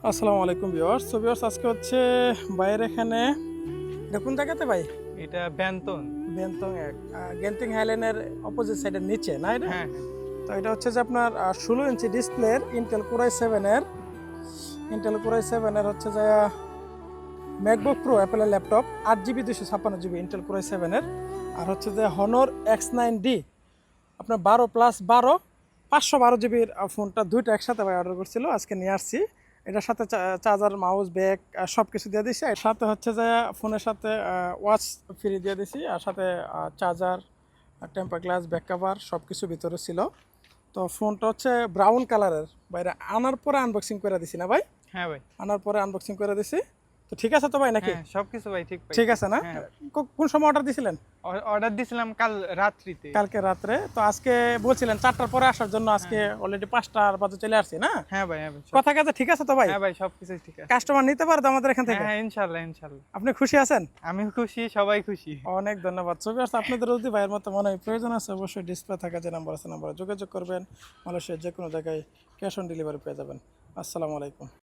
আসসালামু আলাইকুম viewers. So viewers, আজকে হচ্ছে বাইরে এখানে এটা কোন জায়গাতে ভাই? এটা বেন্তন। বেন্তং এক গেন্টিং হাইল্যান্ডের অপোজিট সাইডের নিচে না এটা? হ্যাঁ, হ্যাঁ। তো এটা হচ্ছে যে আপনার 16 ইঞ্চি ডিসপ্লের ইন্টেল কোর i7 এর হচ্ছে যে ম্যাকবুক প্রো অ্যাপেলের laptop 8 GB 256 GB Intel core i7 এর, আর হচ্ছে যে হনর X9D আপনার 12+12 512 জিবির ফোনটা দুইটা একসাথে ভাই অর্ডার করছিল, আজকে নিয়ে আসছি। এটার সাথে চার্জার, মাউস, ব্যাগ সব কিছু দিয়ে দিছি। এর সাথে হচ্ছে যে ফোনের সাথে ওয়াচ ফ্রি দিয়ে দিছি, আর সাথে charger, temper glass, back cover সব কিছু ভিতরে ছিল। তো ফোনটা হচ্ছে ব্রাউন কালারের, বাইরে আনার পরে আনবক্সিং করে দিছি না ভাই? হ্যাঁ ভাই। আনার পরে আনবক্সিং করে দিছি। তো ঠিক আছে তো ভাই নাকি? হ্যাঁ, সবকিছু ভাই ঠিক ঠিক আছে না? হ্যাঁ। কোন সময় অর্ডার দিছিলেন? অর্ডার দিছিলাম কাল রাত্রিতে। কালকে রাত্রে। তো আজকে বলছিলেন 4টার পরে আসার জন্য, আজকে অলরেডি 5টার বাজে চলে আসছি না? হ্যাঁ ভাই, হ্যাঁ ভাই। কথা কাজে ঠিক আছে তো ভাই? হ্যাঁ ভাই, সবকিছু ঠিক আছে। কাস্টমার নিতে পারে তো আমাদের এখান থেকে? হ্যাঁ, ইনশাআল্লাহ, ইনশাআল্লাহ। আপনি খুশি আছেন? আমি খুশি, সবাই খুশি। অনেক ধন্যবাদ। ছবি আসছে আপনাদের যদি ভাইয়ের মতো মনে হয় প্রয়োজন আছে, অবশ্যই ডিসপ্লে থাকা যে নাম্বার আছে নাম্বারে যোগাযোগ করবেন। মালয়েশিয়ার যে কোনো জায়গায় ক্যাশ অন ডেলিভারি পেয়ে যাবেন। আসসালামু আলাইকুম।